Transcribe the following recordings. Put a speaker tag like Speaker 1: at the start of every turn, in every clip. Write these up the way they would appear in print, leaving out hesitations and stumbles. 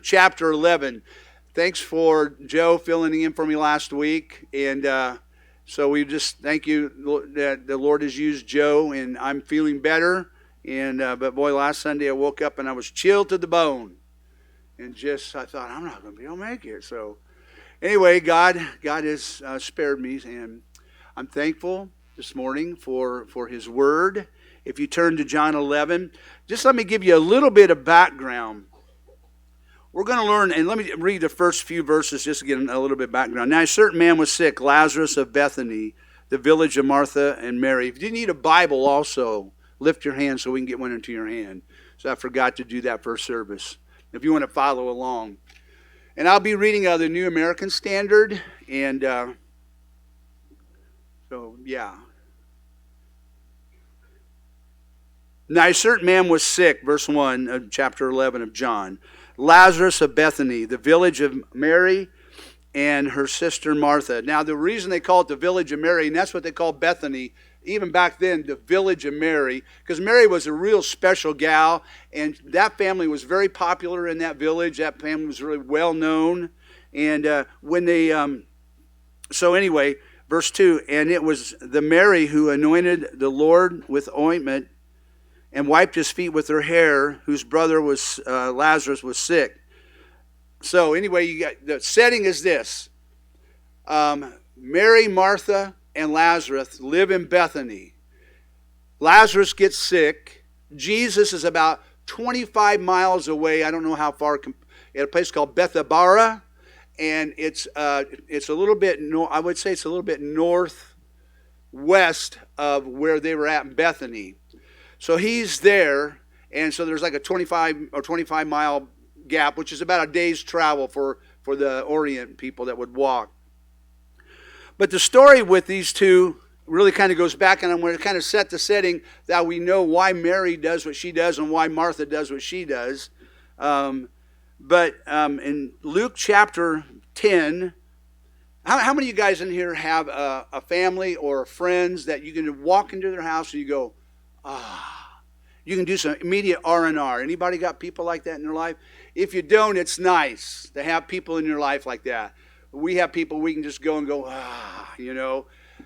Speaker 1: Chapter 11. Thanks for Joe filling in for me last week. And so we just thank you that the Lord has used Joe, and I'm feeling better. And but boy, last Sunday I woke up and I was chilled to the bone. And I thought, I'm not going to be able to make it. So anyway, God has spared me, and I'm thankful this morning for His Word. If you turn to John 11, just let me give you a little bit of background. We're going to learn, and let me read the first few verses just to get a little bit of background. Now, a certain man was sick, Lazarus of Bethany, the village of Martha and Mary. If you need a Bible also, lift your hand so we can get one into your hand. So I forgot to do that first service. If you want to follow along. And I'll be reading out of the New American Standard. And so, yeah. Now, a certain man was sick, verse 1 of chapter 11 of John. Lazarus of Bethany, the village of Mary and her sister Martha. Now, the reason they call it the village of Mary, and that's what they called Bethany, even back then, the village of Mary, because Mary was a real special gal, and that family was very popular in that village. That family was really well known. And so anyway, verse 2, and it was the Mary who anointed the Lord with ointment and wiped his feet with her hair, whose brother was Lazarus was sick. So anyway, the setting is this. Mary, Martha, and Lazarus live in Bethany. Lazarus gets sick. Jesus is about 25 miles away. I don't know how far, at a place called Bethabara. And it's a little bit, I would say it's a little bit northwest of where they were at in Bethany. So he's there, and so there's like a 25 mile gap, which is about a day's travel for the Orient people that would walk. But the story with these two really kind of goes back, and I'm going to kind of set the setting that we know why Mary does what she does and why Martha does what she does. But in Luke chapter 10, how many of you guys in here have a family or friends that you can walk into their house and you go, you can do some immediate R&R. Anybody got people like that in their life? If you don't, it's nice to have people in your life like that. We have people we can just go and go,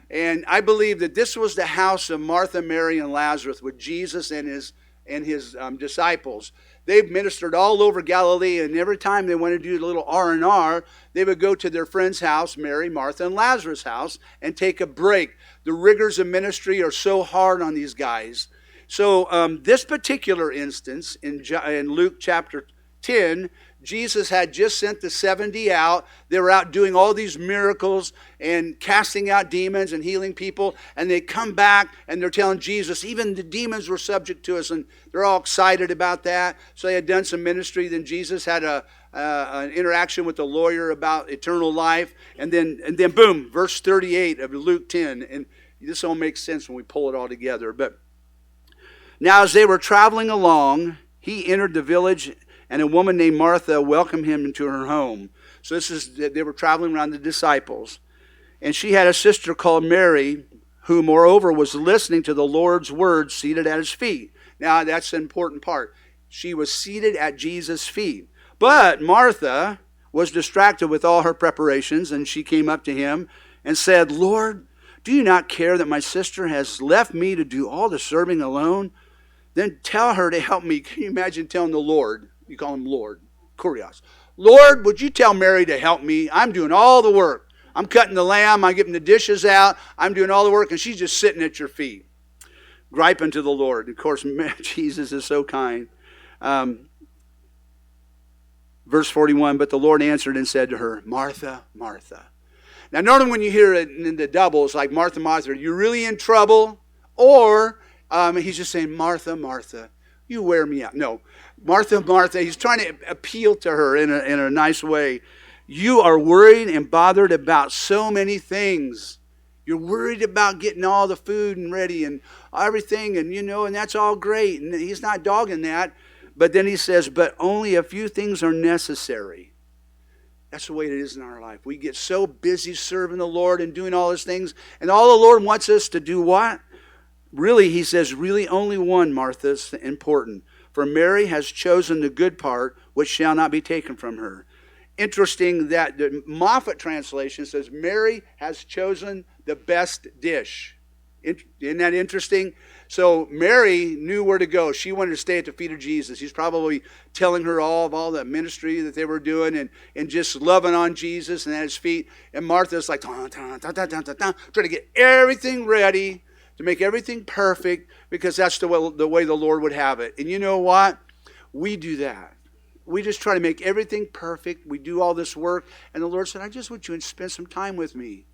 Speaker 1: And I believe that this was the house of Martha, Mary, and Lazarus with Jesus and his disciples. They've ministered all over Galilee, and every time they wanted to do a little R&R, they would go to their friend's house, Mary, Martha, and Lazarus' house, and take a break. The rigors of ministry are so hard on these guys. So this particular instance in Luke chapter 10, Jesus had just sent the 70 out. They were out doing all these miracles and casting out demons and healing people. And they come back and they're telling Jesus, even the demons were subject to us. And they're all excited about that. So they had done some ministry. Then Jesus had an interaction with the lawyer about eternal life. And then boom, verse 38 of Luke 10. And this all makes sense when we pull it all together. But now as they were traveling along, he entered the village, and a woman named Martha welcomed him into her home. So they were traveling around the disciples. And she had a sister called Mary, who moreover was listening to the Lord's words seated at his feet. Now that's the important part. She was seated at Jesus' feet. But Martha was distracted with all her preparations, and she came up to him and said, Lord, do you not care that my sister has left me to do all the serving alone? Then tell her to help me. Can you imagine telling the Lord? You call him Lord. Kurios. Lord, would you tell Mary to help me? I'm doing all the work. I'm cutting the lamb. I'm getting the dishes out. I'm doing all the work, and she's just sitting at your feet, griping to the Lord. Of course, Jesus is so kind. Verse 41, but the Lord answered and said to her, Martha, Martha. Now, normally when you hear it in the doubles, like Martha, Martha, are you really in trouble? Or he's just saying, Martha, Martha, you wear me out. No, Martha, Martha, he's trying to appeal to her in a nice way. You are worried and bothered about so many things. You're worried about getting all the food and ready and everything, and and that's all great. And he's not dogging that. But then he says, but only a few things are necessary. That's the way it is in our life. We get so busy serving the Lord and doing all those things. And all the Lord wants us to do what? Really, he says, really only one, Martha, is important. for Mary has chosen the good part, which shall not be taken from her. Interesting that the Moffat translation says Mary has chosen the best dish. Isn't that interesting? So Mary knew where to go. She wanted to stay at the feet of Jesus. He's probably telling her all of all the ministry that they were doing and just loving on Jesus and at his feet. And Martha's like, trying to get everything ready to make everything perfect because that's the way the Lord would have it. And you know what? We do that. We just try to make everything perfect. We do all this work. And the Lord said, I just want you to spend some time with me.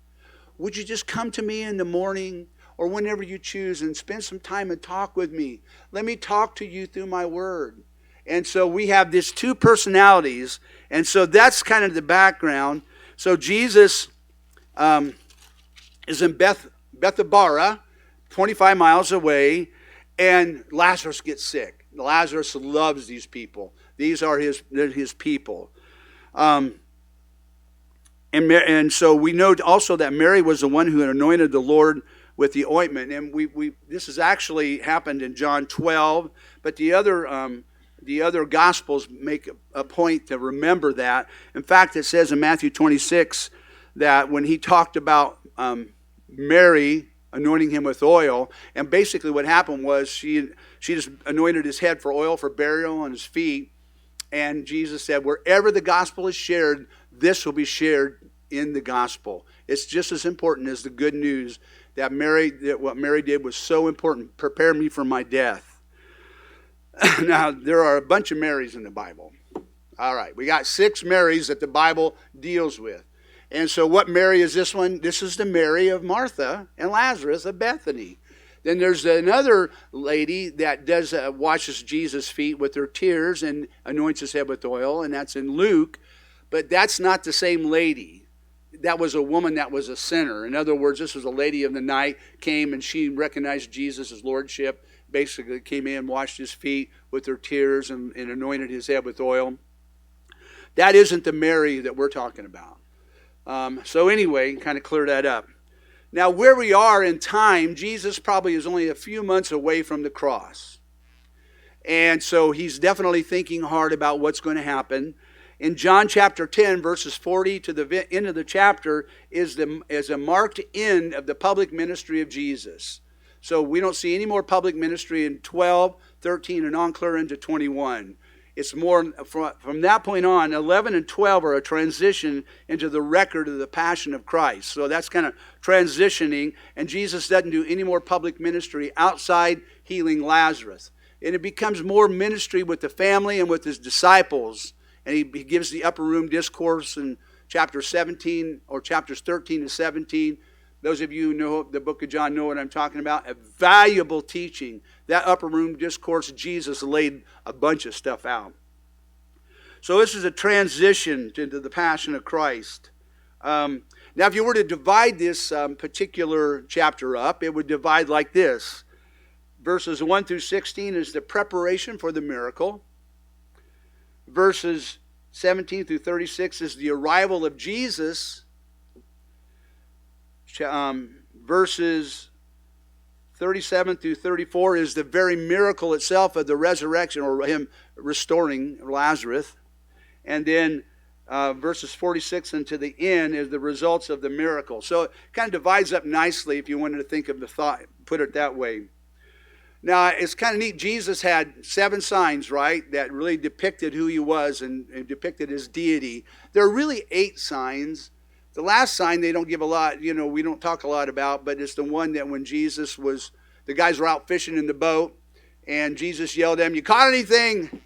Speaker 1: Would you just come to me in the morning or whenever you choose and spend some time and talk with me? Let me talk to you through my word. And so we have these two personalities. And so that's kind of the background. So Jesus is in Bethabara, 25 miles away, and Lazarus gets sick. Lazarus loves these people. These are his people. And so we know also that Mary was the one who anointed the Lord with the ointment. And this has actually happened in John 12, but the other Gospels make a point to remember that. In fact, it says in Matthew 26 that when he talked about Mary anointing him with oil, and basically what happened was she just anointed his head for oil for burial on his feet, and Jesus said, wherever the gospel is shared, this will be shared in the gospel. It's just as important as the good news that what Mary did was so important. Prepare me for my death. Now, there are a bunch of Marys in the Bible. All right, we got 6 Marys that the Bible deals with. And so what Mary is this one? This is the Mary of Martha and Lazarus of Bethany. Then there's another lady that washes Jesus' feet with her tears and anoints his head with oil, and that's in Luke. But that's not the same lady. That was a woman that was a sinner. In other words, this was a lady of the night, came and she recognized Jesus' lordship, basically came in, washed his feet with her tears and anointed his head with oil. That isn't the Mary that we're talking about. So anyway, kind of clear that up. Now, where we are in time, Jesus probably is only a few months away from the cross. And so he's definitely thinking hard about what's going to happen. In John chapter 10, verses 40 to the end of the chapter is a marked end of the public ministry of Jesus. So we don't see any more public ministry in 12, 13, and on clear into 21. It's more, from that point on, 11 and 12 are a transition into the record of the Passion of Christ. So that's kind of transitioning, and Jesus doesn't do any more public ministry outside healing Lazarus. And it becomes more ministry with the family and with his disciples. And he gives the upper room discourse in chapter 17 or chapters 13 to 17. Those of you who know the book of John know what I'm talking about. A valuable teaching. That upper room discourse, Jesus laid a bunch of stuff out. So this is a transition into the Passion of Christ. Now, if you were to divide this particular chapter up, it would divide like this. Verses 1 through 16 is the preparation for the miracle. Verses 17 through 36 is the arrival of Jesus. Verses 37 through 34 is the very miracle itself of the resurrection, or him restoring Lazarus. And then verses 46 and to the end is the results of the miracle. So it kind of divides up nicely if you wanted to think of the thought, put it that way. Now, it's kind of neat. Jesus had 7 signs, right, that really depicted who he was and depicted his deity. There are really 8 signs. The last sign they don't give a lot, we don't talk a lot about, but it's the one that when Jesus the guys were out fishing in the boat, and Jesus yelled at them, "You caught anything?"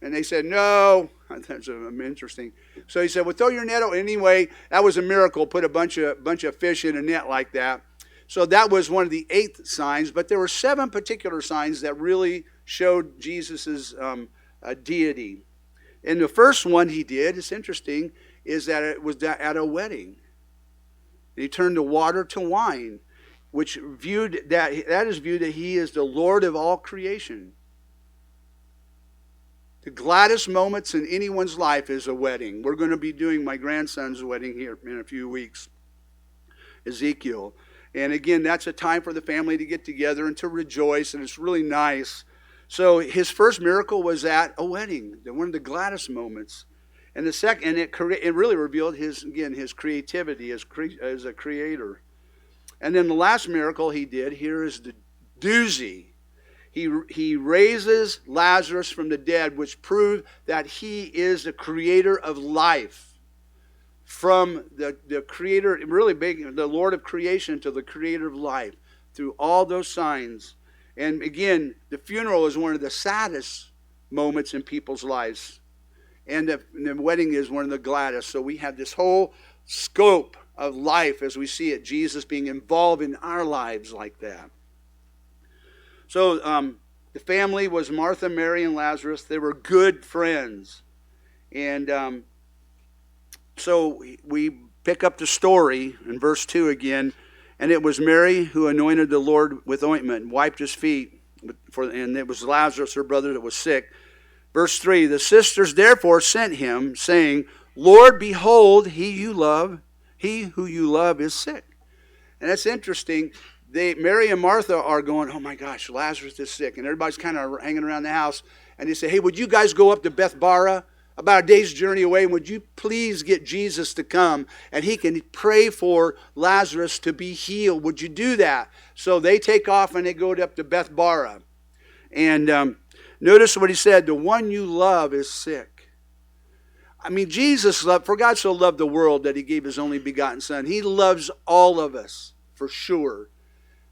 Speaker 1: And they said, "No." That's interesting. So he said, "Well, throw your net out." Anyway, that was a miracle, put a bunch of fish in a net like that. So that was one of the 8 signs, but there were 7 particular signs that really showed Jesus' deity. And the first one he did, it's interesting, is that it was at a wedding. He turned the water to wine, which is viewed that he is the Lord of all creation. The gladdest moments in anyone's life is a wedding. We're going to be doing my grandson's wedding here in a few weeks, Ezekiel. And again, that's a time for the family to get together and to rejoice, and it's really nice. So his first miracle was at a wedding, one of the gladdest moments. And the second, and it really revealed his creativity as a creator. And then the last miracle he did, here is the doozy. He raises Lazarus from the dead, which proved that he is the creator of life. From the creator, really big, the Lord of creation to the creator of life, through all those signs. And again, the funeral is one of the saddest moments in people's lives. And the wedding is one of the gladdest. So we have this whole scope of life as we see it, Jesus being involved in our lives like that. So the family was Martha, Mary, and Lazarus. They were good friends. And so we pick up the story in verse 2 again. And it was Mary who anointed the Lord with ointment and wiped his feet. And it was Lazarus, her brother, that was sick. Verse 3, the sisters therefore sent him, saying, Lord, behold, he who you love is sick. And that's interesting. Mary and Martha are going, oh my gosh, Lazarus is sick. And everybody's kind of hanging around the house. And they say, hey, would you guys go up to Bethbara, about a day's journey away, and would you please get Jesus to come and he can pray for Lazarus to be healed? Would you do that? So they take off and they go up to Bethbara. And notice what he said, the one you love is sick. I mean, Jesus loved, for God so loved the world that he gave his only begotten son. He loves all of us, for sure.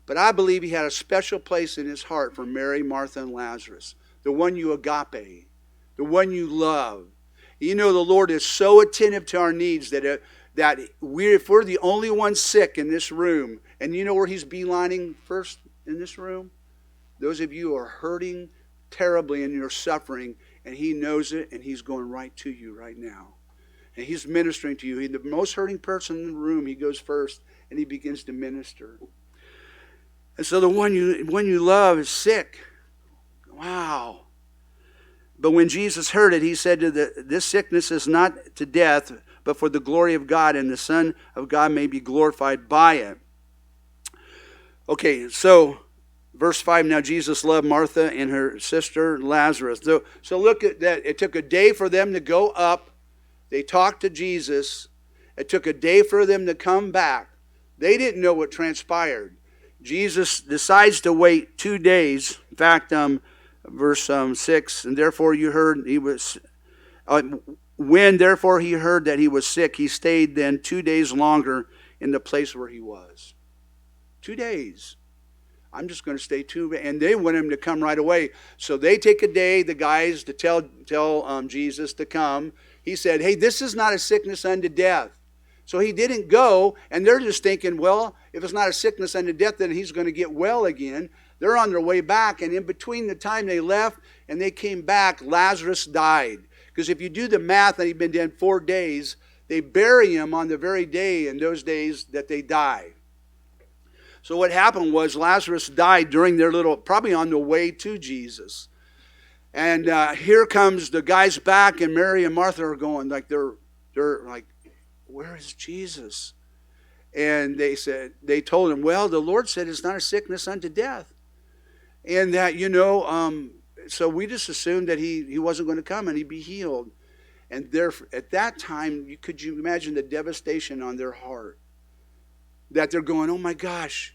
Speaker 1: But I believe he had a special place in his heart for Mary, Martha, and Lazarus. The one you agape. The one you love. You know, the Lord is so attentive to our needs that if we're the only ones sick in this room, and you know where he's beelining first in this room? Those of you who are hurting terribly and you're suffering, and he knows it, and he's going right to you right now. And he's ministering to you. He's the most hurting person in the room. He goes first, and he begins to minister. And so the one you love is sick. Wow. But when Jesus heard it, he said to this sickness is not to death, but for the glory of God, and the Son of God may be glorified by it. Okay, so verse 5, now Jesus loved Martha and her sister Lazarus. So look at that. It took a day for them to go up. They talked to Jesus. It took a day for them to come back. They didn't know what transpired. Jesus decides to wait 2 days. In fact, verse 6, and therefore you heard he was, when therefore he heard that he was sick, he stayed then 2 days longer in the place where he was. 2 days. I'm just going to stay 2 days. And they want him to come right away. So they take a day, the guys, to tell Jesus to come. He said, hey, this is not a sickness unto death. So he didn't go, and they're just thinking, well, if it's not a sickness unto death, then he's going to get well again. They're on their way back, and in between the time they left and they came back, Lazarus died. Because if you do the math that he'd been dead 4 days, they bury him on the very day in those days that they die. So what happened was Lazarus died during their probably on the way to Jesus. And here comes the guys back, and Mary and Martha are going, like they're like, where is Jesus? And they told him, well, the Lord said it's not a sickness unto death. And that, so we just assumed that he wasn't going to come and he'd be healed. And at that time, could you imagine the devastation on their heart? That they're going, oh my gosh,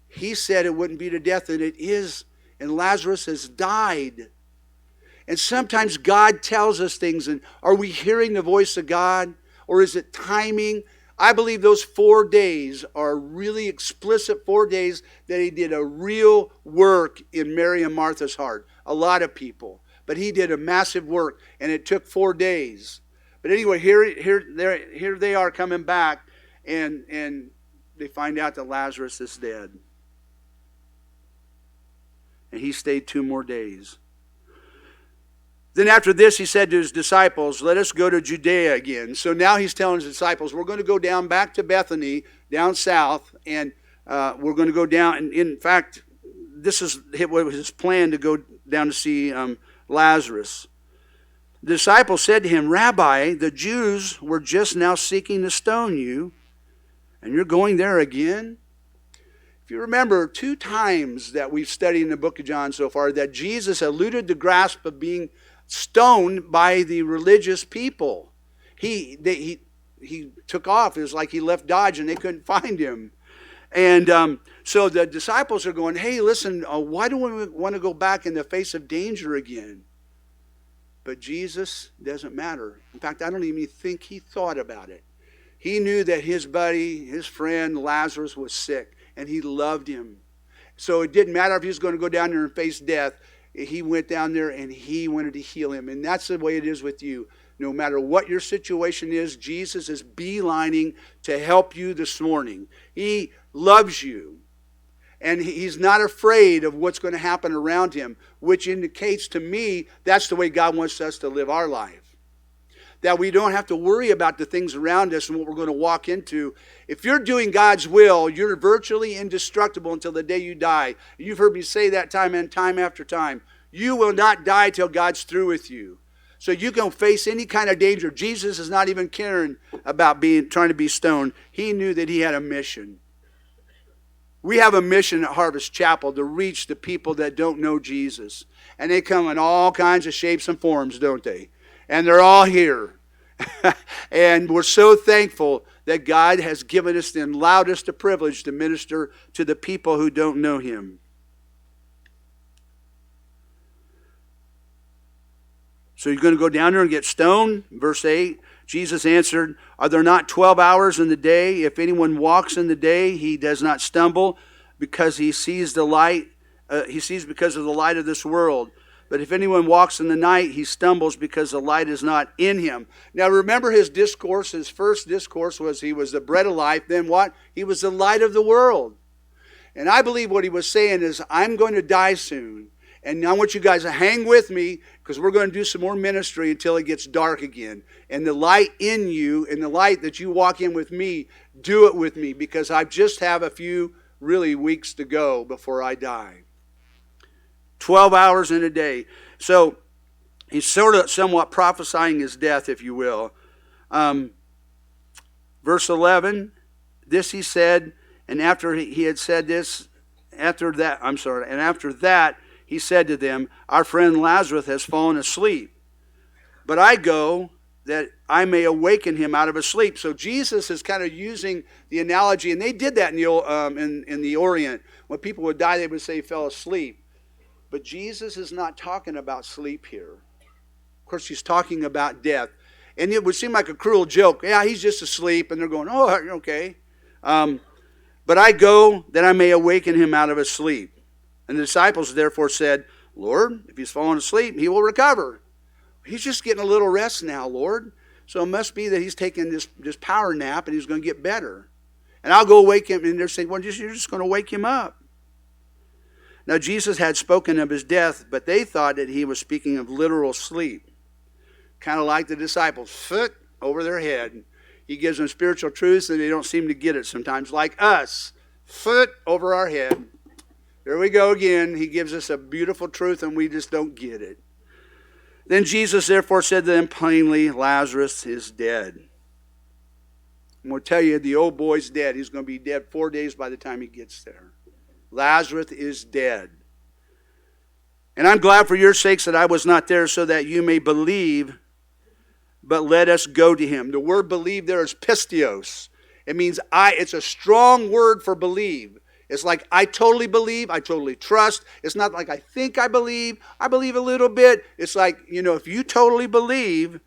Speaker 1: he said it wouldn't be to death, and it is. And Lazarus has died. And sometimes God tells us things, and are we hearing the voice of God? Or is it timing? I believe those 4 days are really explicit 4 days that he did a real work in Mary and Martha's heart. A lot of people. But he did a massive work, and it took 4 days. But anyway, here they are coming back, and they find out that Lazarus is dead. And he stayed 2 more days. Then after this, he said to his disciples, let us go to Judea again. So now he's telling his disciples, we're going to go down back to Bethany, down south, and we're going to go down. And in fact, this is his plan to go down to see Lazarus. The disciples said to him, Rabbi, the Jews were just now seeking to stone you, and you're going there again? If you remember, 2 times that we've studied in the book of John so far, that Jesus eluded the grasp of being stoned by the religious people. He took off. It was like he left Dodge and they couldn't find him. And so the disciples are going, hey, listen, why do we want to go back in the face of danger again? But Jesus doesn't matter. In fact, I don't even think he thought about it. He knew that his buddy, his friend Lazarus was sick, and he loved him. So it didn't matter if he was going to go down there and face death. He went down there and he wanted to heal him. And that's the way it is with you. No matter what your situation is, Jesus is beelining to help you this morning. He loves you. And he's not afraid of what's going to happen around him, which indicates to me that's the way God wants us to live our life. That we don't have to worry about the things around us and what we're going to walk into. If you're doing God's will, you're virtually indestructible until the day you die. You've heard me say that time and time after time. You will not die till God's through with you. So you can face any kind of danger. Jesus is not even caring about trying to be stoned. He knew that he had a mission. We have a mission at Harvest Chapel to reach the people that don't know Jesus. And they come in all kinds of shapes and forms, don't they? And they're all here. And we're so thankful that God has given us and allowed us the privilege to minister to the people who don't know him. So you're going to go down there and get stoned? Verse 8, Jesus answered, are there not 12 hours in the day? If anyone walks in the day, he does not stumble because he sees the light. He sees because of the light of this world. But if anyone walks in the night, he stumbles because the light is not in him. Now remember his discourse. His first discourse was he was the bread of life. Then what? He was the light of the world. And I believe what he was saying is, I'm going to die soon. And I want you guys to hang with me because we're going to do some more ministry until it gets dark again. And the light in you and the light that you walk in with me, do it with me because I just have a few really weeks to go before I die. 12 hours in a day. So he's somewhat prophesying his death, if you will. Verse 11, this he said, and after he had said this, after that, he said to them, our friend Lazarus has fallen asleep, but I go that I may awaken him out of his sleep. So Jesus is kind of using the analogy, and they did that in the Orient. When people would die, they would say he fell asleep. But Jesus is not talking about sleep here. Of course, he's talking about death. And it would seem like a cruel joke. Yeah, he's just asleep, and they're going, oh, okay. But I go that I may awaken him out of his sleep. And the disciples therefore said, Lord, if he's fallen asleep, he will recover. He's just getting a little rest now, Lord. So it must be that he's taking this power nap and he's going to get better. And I'll go wake him. And they're saying, well, you're just going to wake him up. Now Jesus had spoken of his death, but they thought that he was speaking of literal sleep. Kind of like the disciples, foot over their head. He gives them spiritual truths and they don't seem to get it sometimes. Like us, foot over our head. There we go again. He gives us a beautiful truth and we just don't get it. Then Jesus therefore said to them plainly, Lazarus is dead. I'm going to tell you, the old boy's dead. He's going to be dead 4 days by the time he gets there. Lazarus is dead. And I'm glad for your sakes that I was not there so that you may believe, but let us go to him. The word believe there is pistios. It means it's a strong word for believe. It's like I totally believe, I totally trust. It's not like I think I believe a little bit. It's like, if you totally believe,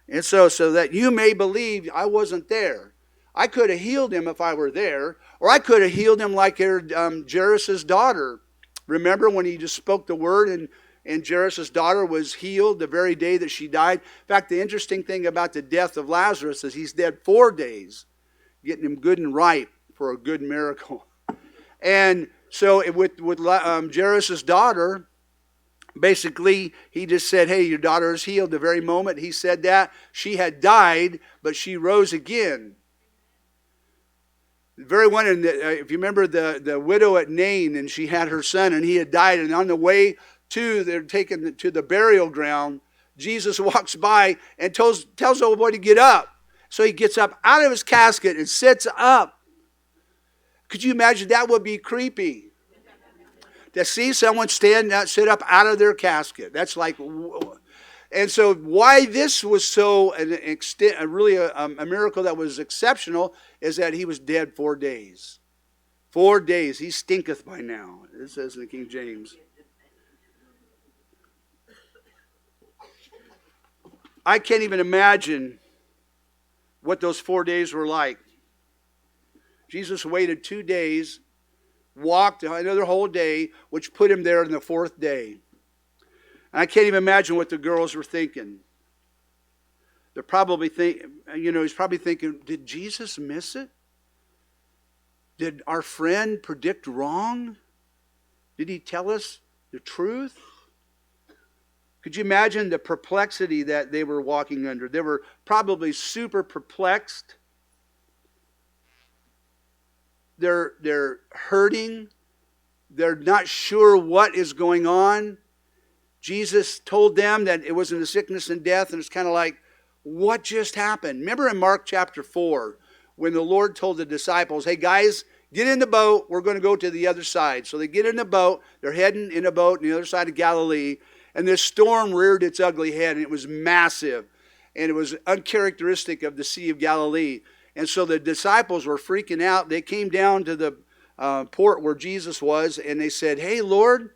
Speaker 1: and so that you may believe I wasn't there. I could have healed him if I were there, or I could have healed him like Jairus' daughter. Remember when he just spoke the word and Jairus' daughter was healed the very day that she died? In fact, the interesting thing about the death of Lazarus is he's dead 4 days, getting him good and ripe for a good miracle. And so with Jairus' daughter, basically he just said, hey, your daughter is healed. The very moment he said that, she had died, but she rose again. The very one, if you remember the widow at Nain, and she had her son, and he had died, and on the way they're taken to the burial ground, Jesus walks by and tells the old boy to get up. So he gets up out of his casket and sits up. Could you imagine? That would be creepy. To see someone sit up out of their casket. That's like, and so why this was so really a miracle that was exceptional is that he was dead 4 days. 4 days. He stinketh by now. It says in the King James. I can't even imagine what those 4 days were like. Jesus waited 2 days, walked another whole day, which put him there on the 4th day. And I can't even imagine what the girls were thinking. They're probably he's probably thinking, did Jesus miss it? Did our friend predict wrong? Did he tell us the truth? Could you imagine the perplexity that they were walking under? They were probably super perplexed. They're hurting. They're not sure what is going on. Jesus told them that it wasn't a sickness and death, and it's kind of like, what just happened? Remember in Mark chapter 4, when the Lord told the disciples, hey guys, get in the boat, we're going to go to the other side. So they get in the boat, they're heading in a boat on the other side of Galilee, and this storm reared its ugly head, and it was massive, and it was uncharacteristic of the Sea of Galilee. And so the disciples were freaking out. They came down to the port where Jesus was, and they said, hey, Lord,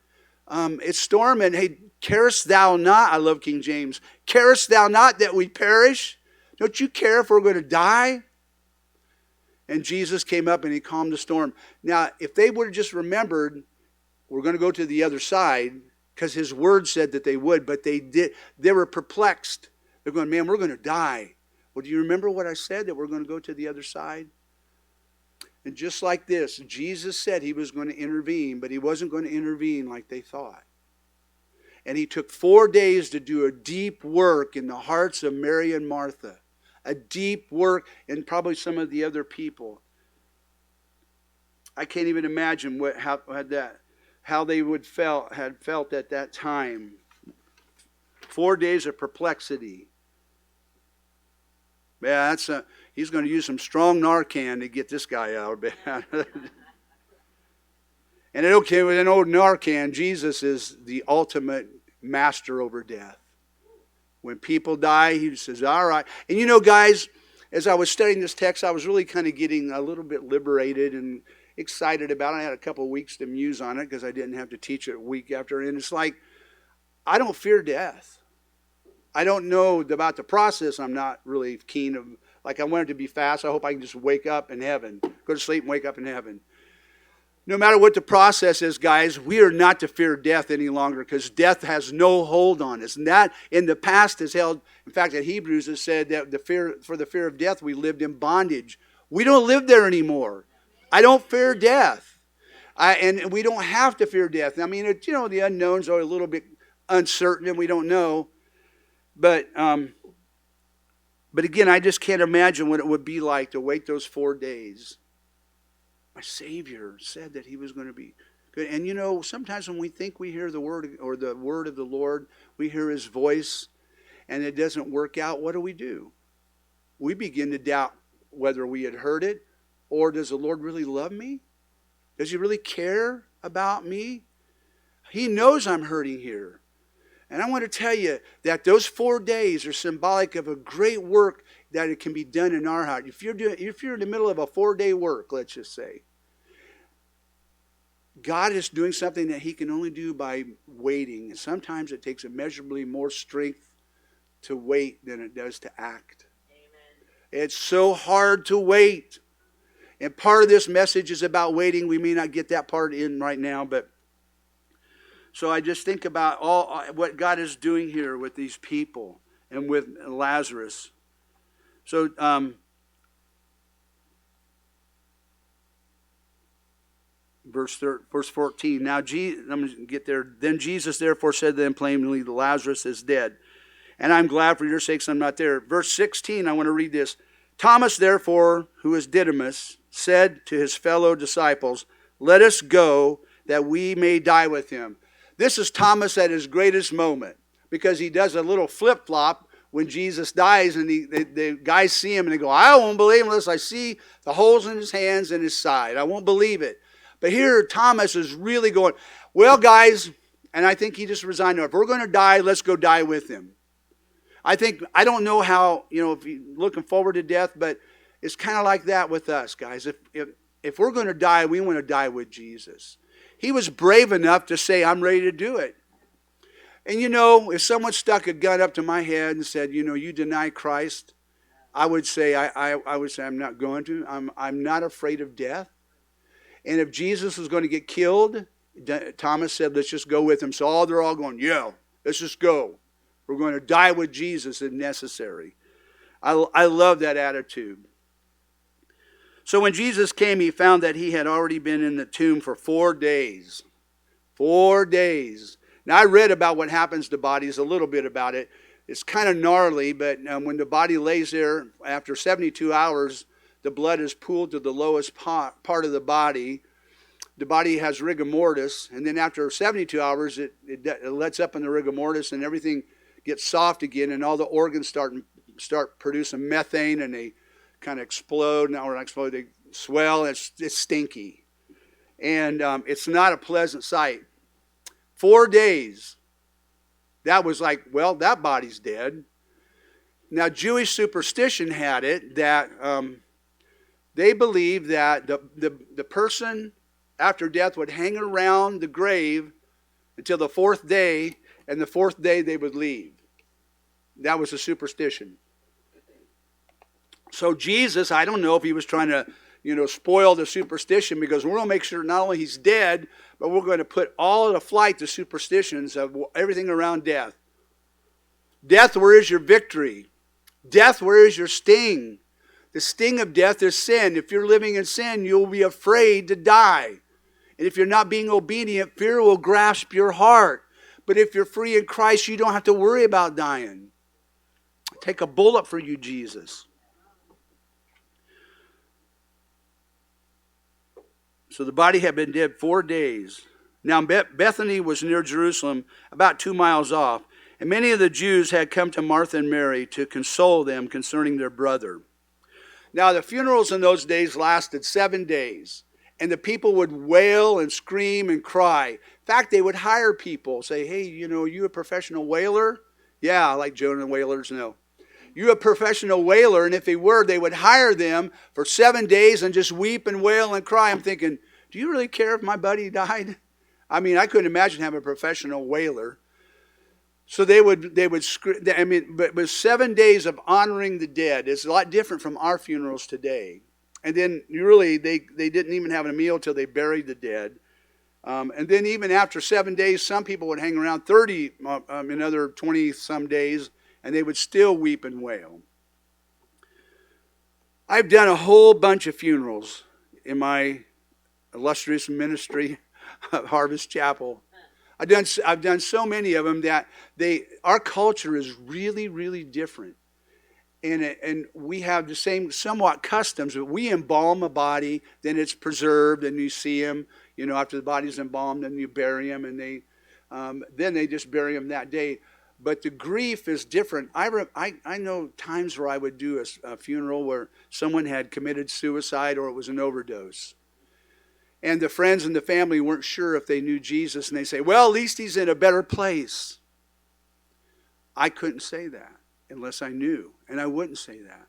Speaker 1: it's storming. Hey, carest thou not, I love King James, carest thou not that we perish? Don't you care if we're going to die? And Jesus came up and he calmed the storm. Now, if they would have just remembered, we're going to go to the other side, because his word said that they would, but they were perplexed. They're going, man, we're going to die. Well, do you remember what I said, that we're going to go to the other side? And just like this, Jesus said he was going to intervene, but he wasn't going to intervene like they thought. And he took 4 days to do a deep work in the hearts of Mary and Martha. A deep work in probably some of the other people. I can't even imagine how they had felt at that time. 4 days of perplexity. Yeah, he's going to use some strong Narcan to get this guy out. And with an old Narcan, Jesus is the ultimate master over death. When people die, he says, all right. And you know, guys, as I was studying this text, I was really kind of getting a little bit liberated and excited about it. I had a couple of weeks to muse on it because I didn't have to teach it a week after. And it's like, I don't fear death. I don't know about the process. I'm not really keen of, like I want it to be fast. I hope I can just wake up in heaven. Go to sleep and wake up in heaven. No matter what the process is, guys, we are not to fear death any longer, because death has no hold on us. And that in the past has held, in fact, in Hebrews has said that for the fear of death we lived in bondage. We don't live there anymore. I don't fear death. And we don't have to fear death. I mean, the unknowns are a little bit uncertain and we don't know. But again, I just can't imagine what it would be like to wait those 4 days. My Savior said that he was going to be good. And sometimes when we think we hear the word or the word of the Lord, we hear his voice, and it doesn't work out, what do? We begin to doubt whether we had heard it, or does the Lord really love me? Does he really care about me? He knows I'm hurting here. And I want to tell you that those 4 days are symbolic of a great work that it can be done in our heart. If you're in the middle of a 4-day work, let's just say, God is doing something that he can only do by waiting. And sometimes it takes immeasurably more strength to wait than it does to act. Amen. It's so hard to wait. And part of this message is about waiting. We may not get that part in right now, but so I just think about all what God is doing here with these people and with Lazarus. So, verse 14. Now, I'm going to get there. Then Jesus therefore said to them plainly, Lazarus is dead. And I'm glad for your sakes I'm not there. Verse 16, I want to read this. Thomas therefore, who is Didymus, said to his fellow disciples, let us go that we may die with him. This is Thomas at his greatest moment, because he does a little flip-flop when Jesus dies, and the guys see him and they go, I won't believe unless I see the holes in his hands and his side. I won't believe it. But here Thomas is really going, well, guys, and I think he just resigned. If we're going to die, let's go die with him. I don't know how, if you're looking forward to death, but it's kind of like that with us, guys. If we're going to die, we want to die with Jesus. He was brave enough to say, I'm ready to do it. And if someone stuck a gun up to my head and said, you deny Christ, I would say, I would say, I'm not going to. I'm not afraid of death. And if Jesus was going to get killed, Thomas said, let's just go with him. So they're all going, yeah, let's just go. We're going to die with Jesus if necessary. I love that attitude. So when Jesus came, he found that he had already been in the tomb for 4 days. 4 days. Now, I read about what happens to bodies, a little bit about it. It's kind of gnarly, but when the body lays there, after 72 hours, the blood is pooled to the lowest part of the body. The body has rigor mortis, and then after 72 hours, it lets up in the rigor mortis, and everything gets soft again, and all the organs start producing methane, and they kind of explode. Now, not explode, they swell. It's stinky, and it's not a pleasant sight. 4 days. That was like, well, that body's dead. Now, Jewish superstition had it that they believed that the person after death would hang around the grave until the 4th day, and the 4th day they would leave. That was a superstition. So Jesus, I don't know if he was trying to, spoil the superstition, because we're going to make sure not only he's dead, but we're going to put all of the flight to superstitions of everything around death. Death, where is your victory? Death, where is your sting? The sting of death is sin. If you're living in sin, you'll be afraid to die. And if you're not being obedient, fear will grasp your heart. But if you're free in Christ, you don't have to worry about dying. Take a bullet for you, Jesus. So the body had been dead 4 days. Now Bethany was near Jerusalem, about 2 miles off. And many of the Jews had come to Martha and Mary to console them concerning their brother. Now the funerals in those days lasted 7 days. And the people would wail and scream and cry. In fact, they would hire people, say, hey, you a professional wailer? Yeah, like Jonah and whalers, no. You a professional wailer, and if they were, they would hire them for 7 days and just weep and wail and cry. I'm thinking, do you really care if my buddy died? I mean, I couldn't imagine having a professional wailer. So they would but it was 7 days of honoring the dead. It's a lot different from our funerals today. And then really, they didn't even have a meal till they buried the dead. And then even after 7 days, some people would hang around 30, another 20 some days, and they would still weep and wail. I've done a whole bunch of funerals in my illustrious ministry of Harvest Chapel. I've done so many of them that our culture is really, really different. And we have the same somewhat customs, but we embalm a body, then it's preserved, and you see him, after the body's embalmed, and you bury him, and then they just bury him that day. But the grief is different. I know times where I would do a funeral where someone had committed suicide or it was an overdose. And the friends and the family weren't sure if they knew Jesus, and they say, well, at least he's in a better place. I couldn't say that unless I knew, and I wouldn't say that.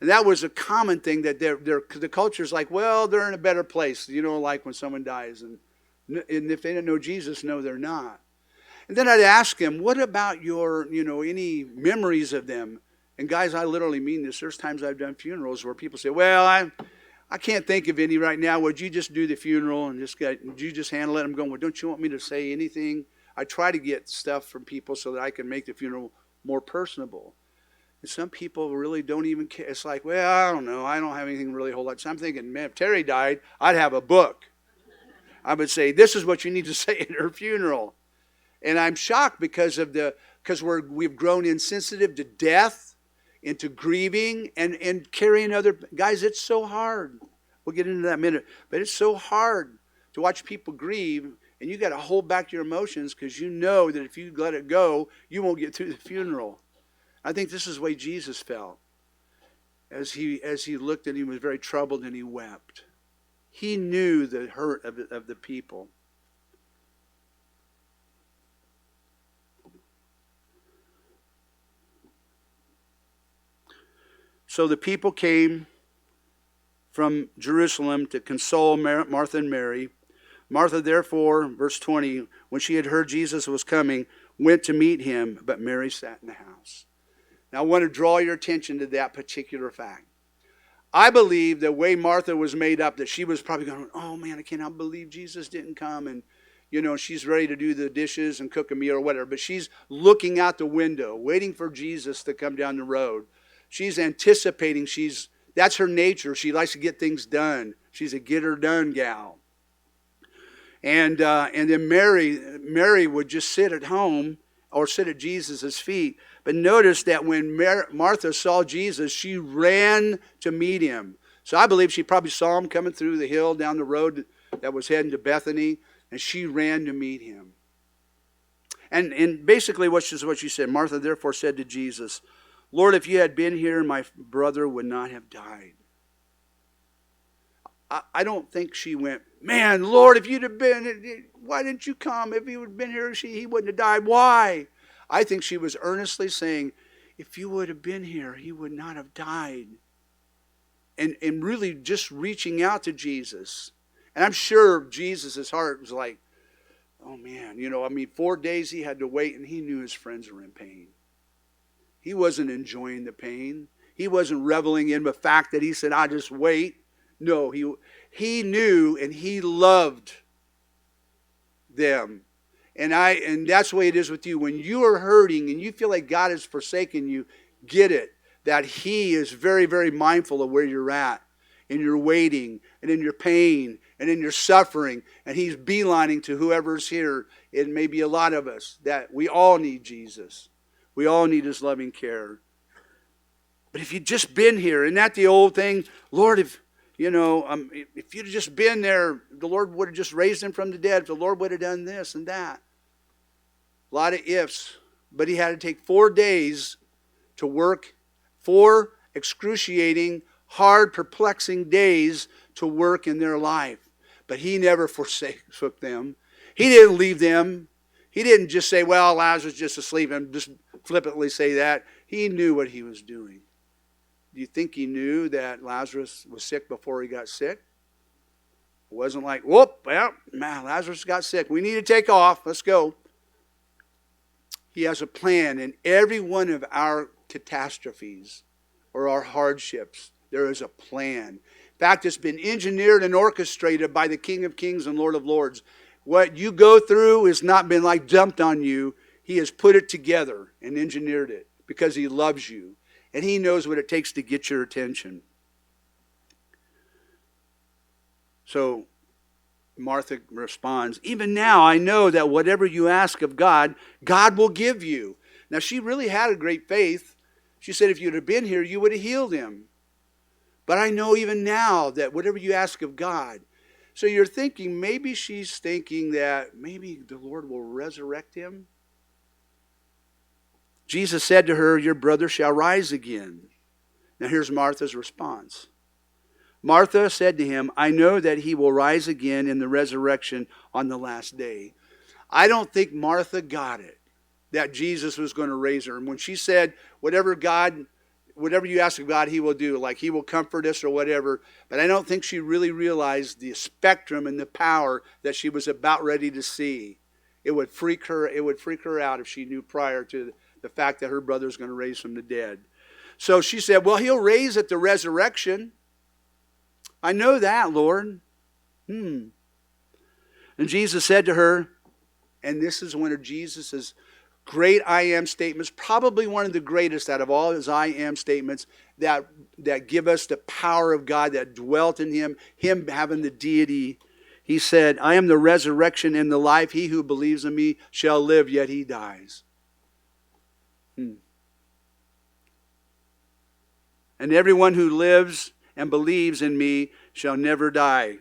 Speaker 1: And that was a common thing that the culture's like, well, they're in a better place. Like when someone dies. And if they didn't know Jesus, no, they're not. And then I'd ask him, what about your, any memories of them? And guys, I literally mean this. There's times I've done funerals where people say, well, I can't think of any right now. Would you just do the funeral and would you just handle it? I'm going, well, don't you want me to say anything? I try to get stuff from people so that I can make the funeral more personable. And some people really don't even care. It's like, well, I don't know. I don't have anything really a whole lot. So I'm thinking, man, if Terry died, I'd have a book. I would say, this is what you need to say at her funeral. And I'm shocked because we've grown insensitive to death, into grieving, and carrying other. Guys, it's so hard. We'll get into that in a minute. But it's so hard to watch people grieve, and you got to hold back your emotions because you know that if you let it go, you won't get through the funeral. I think this is the way Jesus felt. As he looked and he was very troubled and he wept. He knew the hurt of the people. So the people came from Jerusalem to console Martha and Mary. Martha, therefore, verse 20, when she had heard Jesus was coming, went to meet him, but Mary sat in the house. Now I want to draw your attention to that particular fact. I believe the way Martha was made up, that she was probably going, oh man, I cannot believe Jesus didn't come. And, she's ready to do the dishes and cook a meal or whatever. But she's looking out the window, waiting for Jesus to come down the road. She's anticipating. That's her nature. She likes to get things done. She's a get-her-done gal. And then Mary would just sit at home or sit at Jesus' feet. But notice that when Martha saw Jesus, she ran to meet him. So I believe she probably saw him coming through the hill down the road that was heading to Bethany, and she ran to meet him. And basically what she said, Martha therefore said to Jesus, Lord, if you had been here, my brother would not have died. I don't think she went, man, Lord, if you'd have been, why didn't you come? If you had been here, he wouldn't have died. Why? I think she was earnestly saying, if you would have been here, he would not have died. And really just reaching out to Jesus. And I'm sure Jesus' heart was like, oh man, 4 days he had to wait, and he knew his friends were in pain. He wasn't enjoying the pain. He wasn't reveling in the fact that he said, I'll just wait. No, he knew and he loved them. And that's the way it is with you. When you are hurting and you feel like God has forsaken you, get it. That he is very, very mindful of where you're at. In your waiting and in your pain and in your suffering. And he's beelining to whoever's here. It may be a lot of us. That we all need Jesus. We all need his loving care. But if you'd just been here, isn't that the old thing? Lord, if you'd have just been there, the Lord would have just raised him from the dead. The Lord would have done this and that. A lot of ifs. But he had to take 4 days to work. 4 excruciating, hard, perplexing days to work in their life. But he never forsook them. He didn't leave them. He didn't just say, well, Lazarus is just asleep, and just flippantly say that. He knew what he was doing. Do you think he knew that Lazarus was sick before he got sick? It wasn't like, whoop, well, man, Lazarus got sick. We need to take off. Let's go. He has a plan in every one of our catastrophes or our hardships. There is a plan. In fact, it's been engineered and orchestrated by the King of Kings and Lord of Lords. What you go through has not been like dumped on you. He has put it together and engineered it because he loves you. And he knows what it takes to get your attention. So Martha responds, even now I know that whatever you ask of God, God will give you. Now she really had a great faith. She said if you'd have been here, you would have healed him. But I know even now that whatever you ask of God. So you're thinking, maybe she's thinking that maybe the Lord will resurrect him. Jesus said to her, your brother shall rise again. Now here's Martha's response. Martha said to him, I know that he will rise again in the resurrection on the last day. I don't think Martha got it, that Jesus was going to raise her. And when she said, whatever you ask of God, he will do, like he will comfort us or whatever. But I don't think she really realized the spectrum and the power that she was about ready to see. It would freak her out if she knew prior to the fact that her brother is going to raise from the dead. So she said, well, he'll raise at the resurrection. I know that, Lord. And Jesus said to her, and this is one of Jesus' great I am statements, probably one of the greatest out of all his I am statements that give us the power of God that dwelt in him having the deity. He said, I am the resurrection and the life. He who believes in me shall live, yet he dies. And everyone who lives and believes in me shall never die.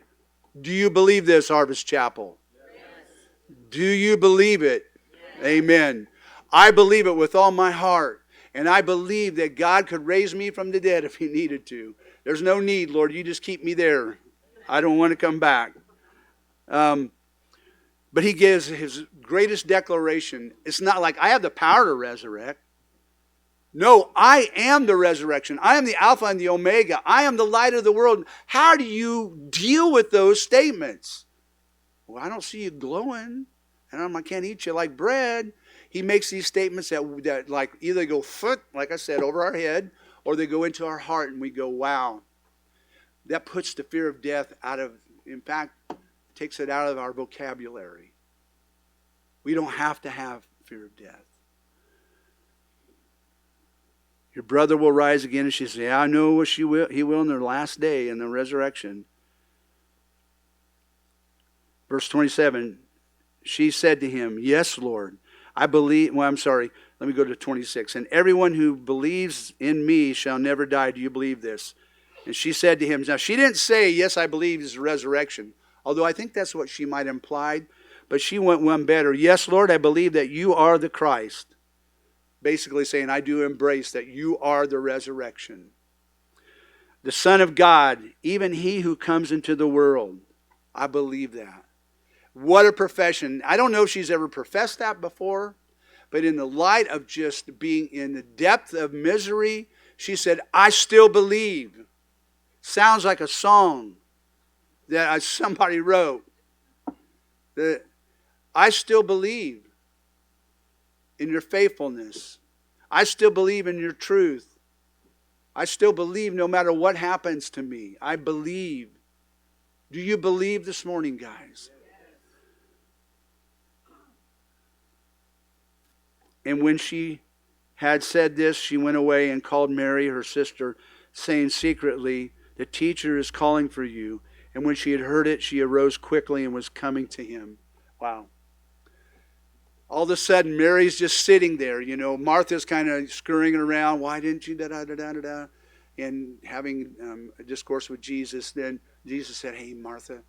Speaker 1: Do you believe this, Harvest Chapel? Yes. Do you believe it? Yes. Amen. I believe it with all my heart. And I believe that God could raise me from the dead if He needed to. There's no need, Lord. You just keep me there. I don't want to come back. But He gives His greatest declaration. It's not like I have the power to resurrect. No, I am the resurrection. I am the Alpha and the Omega. I am the light of the world. How do you deal with those statements? Well, I don't see you glowing, and I can't eat you like bread. He makes these statements that like either go foot, like I said, over our head, or they go into our heart, and we go, wow. That puts the fear of death out of, in fact, takes it out of our vocabulary. We don't have to have fear of death. Your brother will rise again, and she says, yeah, I know what he will in the last day, in the resurrection. Verse 27, she said to him, yes, Lord, I believe. Well, I'm sorry. Let me go to 26. And everyone who believes in me shall never die. Do you believe this? And she said to him, now she didn't say, yes, I believe is resurrection. Although I think that's what she might have implied. But she went one better. Yes, Lord, I believe that you are the Christ. Basically saying, I do embrace that you are the resurrection. The Son of God, even He who comes into the world. I believe that. What a profession. I don't know if she's ever professed that before, but in the light of just being in the depth of misery, she said, I still believe. Sounds like a song that somebody wrote. That I still believe in your faithfulness. I still believe in your truth. I still believe no matter what happens to me. I believe. Do you believe this morning, guys? And when she had said this, she went away and called Mary, her sister, saying secretly, the teacher is calling for you. And when she had heard it, she arose quickly and was coming to him. Wow. All of a sudden, Mary's just sitting there. You know, Martha's kind of scurrying around. Why didn't you? Da-da-da-da-da-da. And having a discourse with Jesus. Then Jesus said, hey, Martha,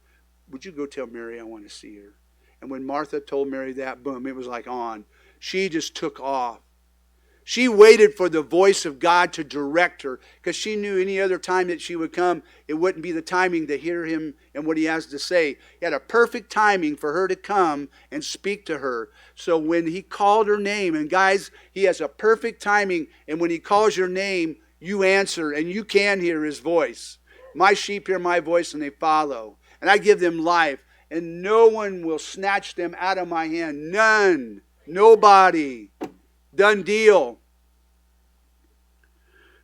Speaker 1: would you go tell Mary I want to see her? And when Martha told Mary that, boom, it was like on. She just took off. She waited for the voice of God to direct her because she knew any other time that she would come, it wouldn't be the timing to hear Him and what He has to say. He had a perfect timing for her to come and speak to her. So when He called her name, and guys, He has a perfect timing, and when He calls your name, you answer and you can hear His voice. My sheep hear my voice and they follow. And I give them life, and no one will snatch them out of my hand. None. Nobody. Done deal.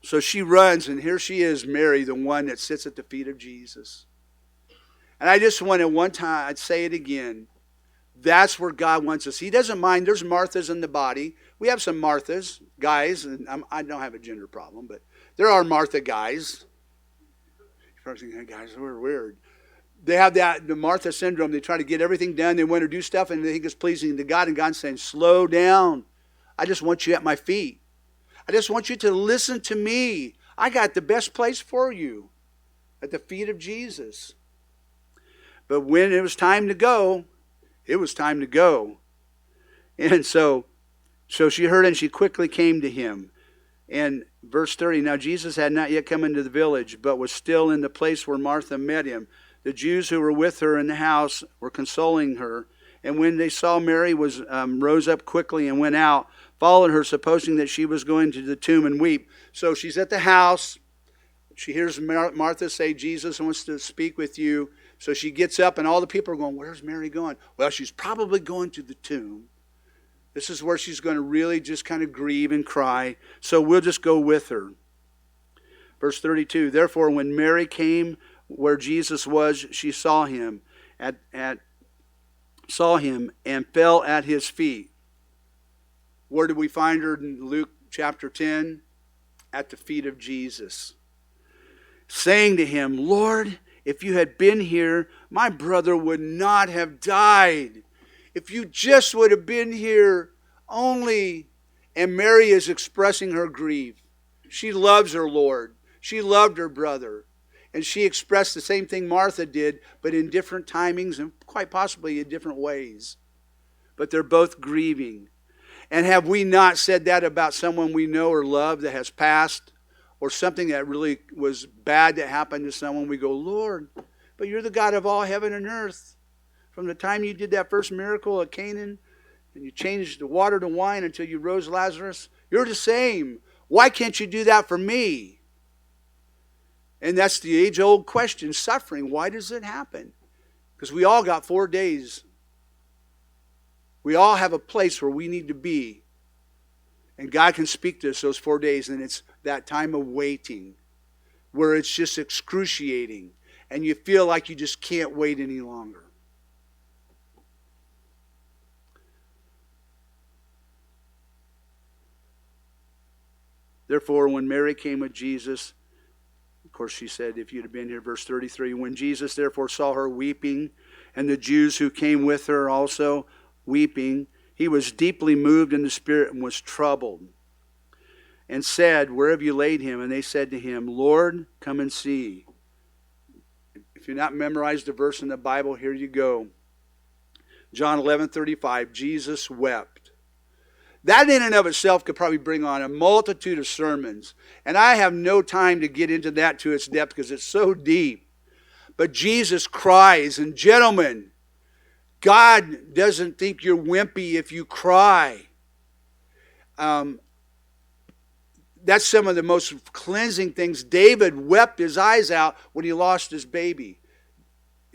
Speaker 1: So she runs, and here she is, Mary, the one that sits at the feet of Jesus. And I just want to one time, I'd say it again. That's where God wants us. He doesn't mind. There's Marthas in the body. We have some Marthas, guys, and I don't have a gender problem, but there are Martha guys. You're probably thinking, guys, we're weird. They have the Martha syndrome. They try to get everything done. They want to do stuff, and they think it's pleasing to God. And God's saying, slow down. I just want you at my feet. I just want you to listen to me. I got the best place for you at the feet of Jesus. But when it was time to go, it was time to go. And so she heard, and she quickly came to Him. And verse 30, now Jesus had not yet come into the village, but was still in the place where Martha met Him. The Jews who were with her in the house were consoling her. And when they saw Mary rose up quickly and went out, followed her, supposing that she was going to the tomb and weep. So she's at the house. She hears Martha say, Jesus wants to speak with you. So she gets up, and all the people are going, where's Mary going? Well, she's probably going to the tomb. This is where she's going to really just kind of grieve and cry. So we'll just go with her. Verse 32, therefore when Mary came where Jesus was, she saw him and fell at His feet. Where did we find her in Luke chapter 10? At the feet of Jesus. Saying to Him, Lord, if you had been here, my brother would not have died. If you just would have been here only. And Mary is expressing her grief. She loves her Lord. She loved her brother. And she expressed the same thing Martha did, but in different timings and quite possibly in different ways. But they're both grieving. And have we not said that about someone we know or love that has passed, or something that really was bad that happened to someone? We go, Lord, but you're the God of all heaven and earth. From the time you did that first miracle at Canaan, and you changed the water to wine until you rose Lazarus, you're the same. Why can't you do that for me? And that's the age-old question, suffering. Why does it happen? Because we all got 4 days. We all have a place where we need to be. And God can speak to us those 4 days, and it's that time of waiting where it's just excruciating and you feel like you just can't wait any longer. Therefore, when Mary came with Jesus, of course she said, if you'd have been here, verse 33, when Jesus therefore saw her weeping, and the Jews who came with her also weeping, he was deeply moved in the spirit and was troubled, and said, where have you laid him? And they said to him, Lord, come and see. If you're not memorized a verse in the Bible, here you go. John 11:35, Jesus wept. That in and of itself could probably bring on a multitude of sermons. And I have no time to get into that to its depth because it's so deep. But Jesus cries. And gentlemen, God doesn't think you're wimpy if you cry. That's some of the most cleansing things. David wept his eyes out when he lost his baby.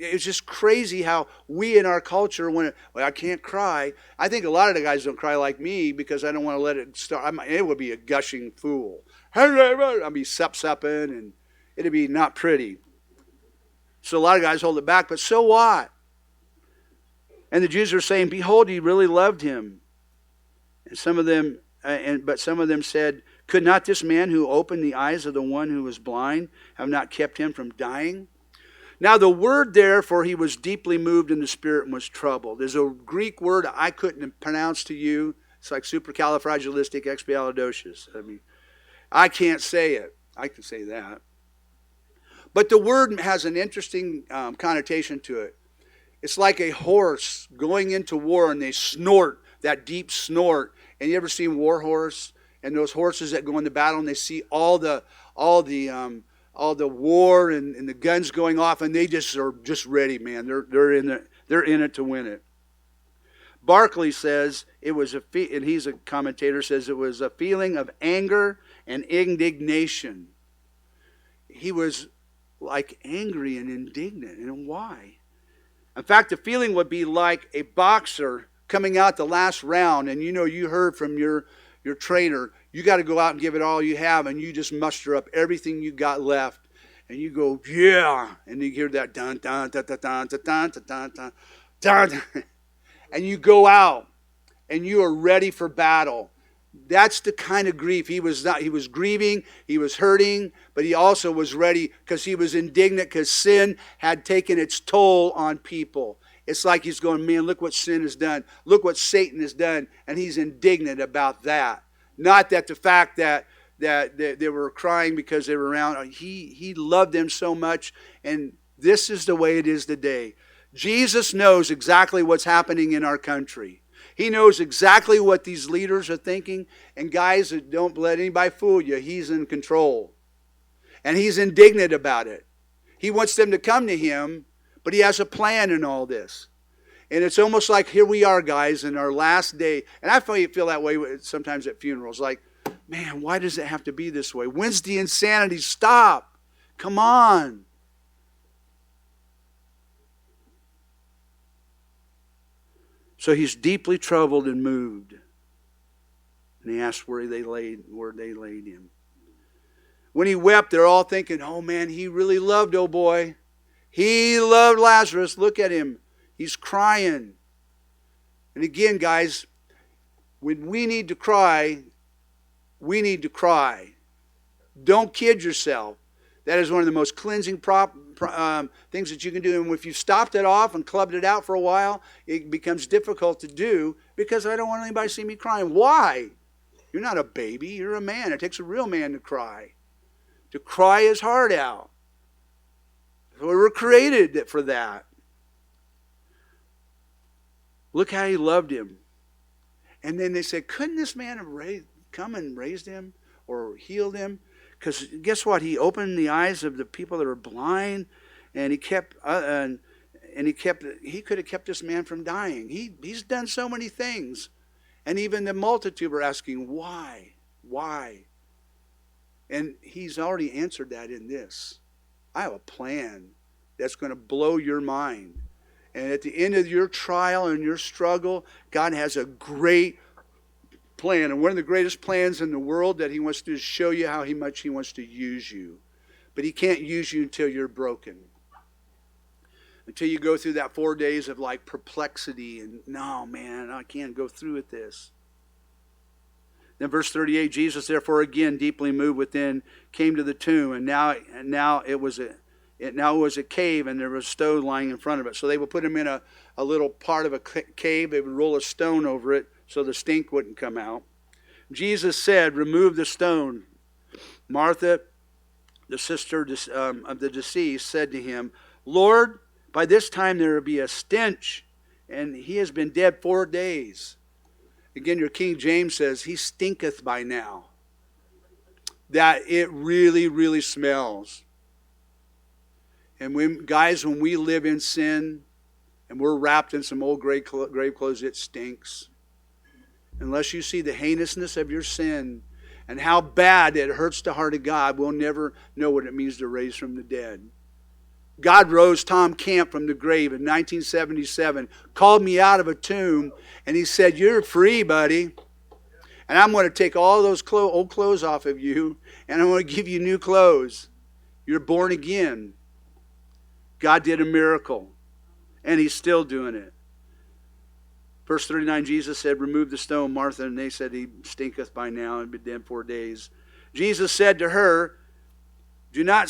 Speaker 1: It's just crazy how we in our culture, I can't cry. I think a lot of the guys don't cry like me because I don't want to let it start. It would be a gushing fool. I'd be sup-supping and it'd be not pretty. So a lot of guys hold it back, but so what? And the Jews are saying, behold, he really loved him. And some of them said, could not this man who opened the eyes of the one who was blind have not kept him from dying? Now the word there for he was deeply moved in the spirit and was troubled. There's a Greek word I couldn't pronounce to you. It's like supercalifragilisticexpialidocious. I can't say it. I can say that. But the word has an interesting connotation to it. It's like a horse going into war and they snort, that deep snort. And you ever seen War Horse? And those horses that go into battle and they see all the war and the guns going off, and they just are just ready, man. They're in it to win it. Barclay says it was and he's a commentator, says it was a feeling of anger and indignation. He was like angry and indignant, and why? In fact, the feeling would be like a boxer coming out the last round, and you heard from your trainer, you got to go out and give it all you have, and you just muster up everything you got left, and you go, yeah, and you hear that dun dun dun dun dun dun dun dun dun dun, and you go out, and you are ready for battle. That's the kind of grief. He was grieving, he was hurting, but he also was ready because he was indignant because sin had taken its toll on people. It's like he's going, man, look what sin has done. Look what Satan has done. And he's indignant about that. Not that the fact that they were crying because they were around. He loved them so much. And this is the way it is today. Jesus knows exactly what's happening in our country. He knows exactly what these leaders are thinking. And guys, don't let anybody fool you. He's in control. And he's indignant about it. He wants them to come to him, but he has a plan in all this. And it's almost like here we are, guys, in our last day. And I feel that way sometimes at funerals. Like, man, why does it have to be this way? When's the insanity stop? Come on. So he's deeply troubled and moved. And he asked where they laid him. When he wept, they're all thinking, oh man, he really loved old boy. He loved Lazarus. Look at him. He's crying. And again, guys, when we need to cry, we need to cry. Don't kid yourself. That is one of the most cleansing things that you can do. And if you stopped it off and clubbed it out for a while, it becomes difficult to do because I don't want anybody to see me crying. Why? You're not a baby. You're a man. It takes a real man to cry. To cry his heart out. We were created for that. Look how he loved him. And then they said, couldn't this man have come and raised him or healed him? Because guess what? He opened the eyes of the people that were blind, and he kept he could have kept this man from dying. He's done so many things. And even the multitude were asking, why? Why? And he's already answered that in this. I have a plan that's going to blow your mind. And at the end of your trial and your struggle, God has a great plan. And one of the greatest plans in the world that he wants to do is show you how much he wants to use you. But he can't use you until you're broken. Until you go through that 4 days of like perplexity and, no, man, I can't go through with this. Then verse 38, Jesus therefore again deeply moved within, came to the tomb, and now it was a cave, and there was a stone lying in front of it. So they would put him in a little part of a cave. They would roll a stone over it so the stink wouldn't come out. Jesus said, remove the stone. Martha, the sister of the deceased, said to him, Lord, by this time there will be a stench, and he has been dead 4 days. Again, your King James says, he stinketh by now. That it really, really smells. And when we live in sin and we're wrapped in some old grave clothes, it stinks. Unless you see the heinousness of your sin and how bad it hurts the heart of God, we'll never know what it means to raise from the dead. God rose Tom Camp from the grave in 1977, called me out of a tomb, and he said, you're free, buddy. And I'm going to take all those old clothes off of you, and I'm going to give you new clothes. You're born again. God did a miracle, and he's still doing it. Verse 39, Jesus said, remove the stone, Martha, and they said, he stinketh by now and been dead 4 days. Jesus said to her, did I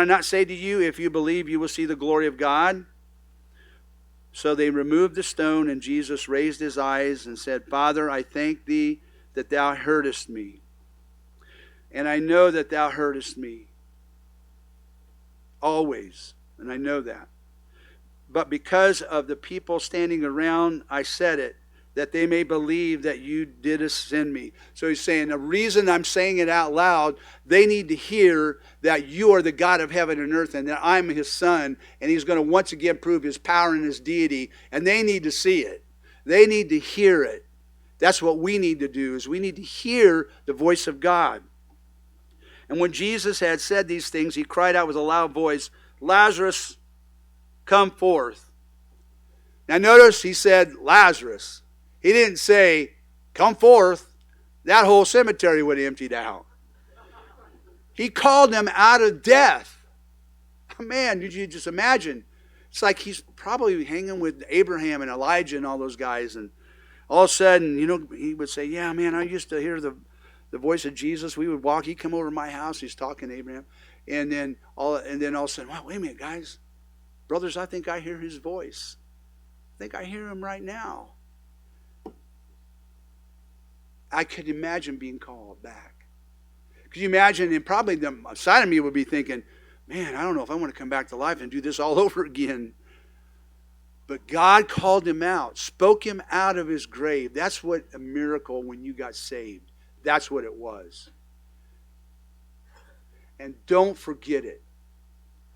Speaker 1: not say to you, if you believe, you will see the glory of God? So they removed the stone, and Jesus raised his eyes and said, Father, I thank thee that thou heardest me. And I know that thou heardest me. Always. And I know that. But because of the people standing around, I said it, that they may believe that you did send me. So he's saying, the reason I'm saying it out loud, they need to hear that you are the God of heaven and earth and that I'm his son, and he's going to once again prove his power and his deity, and they need to see it. They need to hear it. That's what we need to do, is we need to hear the voice of God. And when Jesus had said these things, he cried out with a loud voice, Lazarus, come forth. Now notice he said Lazarus. He didn't say, come forth. That whole cemetery would have emptied out. He called him out of death. Man, did you just imagine? It's like he's probably hanging with Abraham and Elijah and all those guys. And all of a sudden, he would say, yeah, man, I used to hear the voice of Jesus. We would walk. He'd come over to my house. He's talking to Abraham. And then all of a sudden, wow, wait a minute, guys. Brothers, I think I hear his voice. I think I hear him right now. I could imagine being called back. Could you imagine? And probably the side of me would be thinking, man, I don't know if I want to come back to life and do this all over again. But God called him out, spoke him out of his grave. That's what a miracle when you got saved. That's what it was. And don't forget it.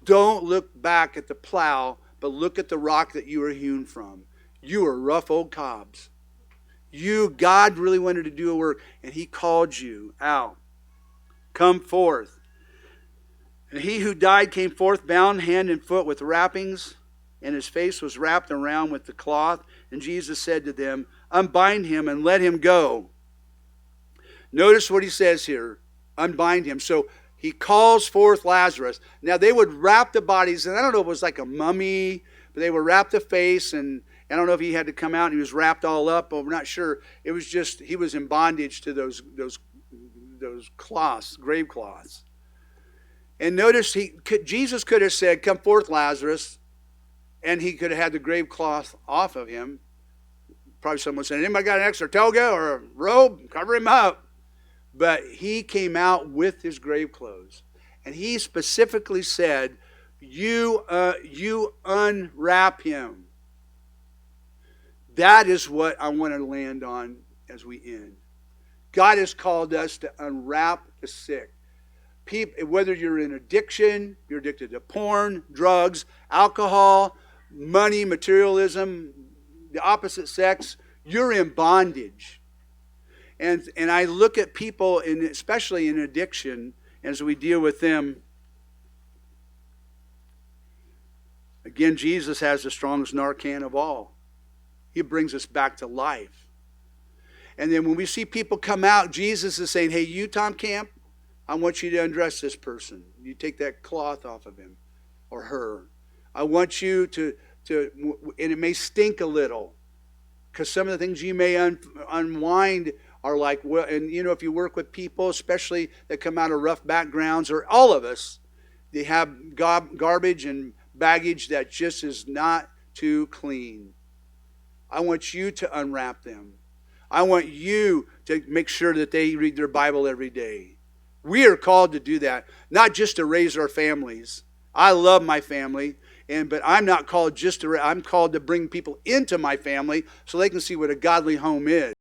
Speaker 1: Don't look back at the plow, but look at the rock that you were hewn from. You were rough old cobs. God really wanted to do a work, and he called you out. Come forth. And he who died came forth, bound hand and foot with wrappings, and his face was wrapped around with the cloth. And Jesus said to them, unbind him and let him go. Notice what he says here. Unbind him. So he calls forth Lazarus. Now they would wrap the bodies, and I don't know if it was like a mummy, but they would wrap the face, and I don't know if he had to come out and he was wrapped all up, but we're not sure. It was just, he was in bondage to those cloths, grave cloths. And notice Jesus could have said, come forth, Lazarus, and he could have had the grave cloth off of him. Probably someone said, anybody got an extra toga or a robe? Cover him up. But he came out with his grave clothes. And he specifically said, you unwrap him. That is what I want to land on as we end. God has called us to unwrap the sick. People, whether you're in addiction, you're addicted to porn, drugs, alcohol, money, materialism, the opposite sex, you're in bondage. And I look at people, especially in addiction, as we deal with them. Again, Jesus has the strongest Narcan of all. He brings us back to life. And then when we see people come out, Jesus is saying, hey, you, Tom Camp, I want you to undress this person. You take that cloth off of him or her. I want you to and it may stink a little, because some of the things you may unwind are like, well, and you know, if you work with people, especially that come out of rough backgrounds, or all of us, they have garbage and baggage that just is not too clean. I want you to unwrap them. I want you to make sure that they read their Bible every day. We are called to do that, not just to raise our families. I love my family, but I'm not called just to, I'm called to bring people into my family so they can see what a godly home is.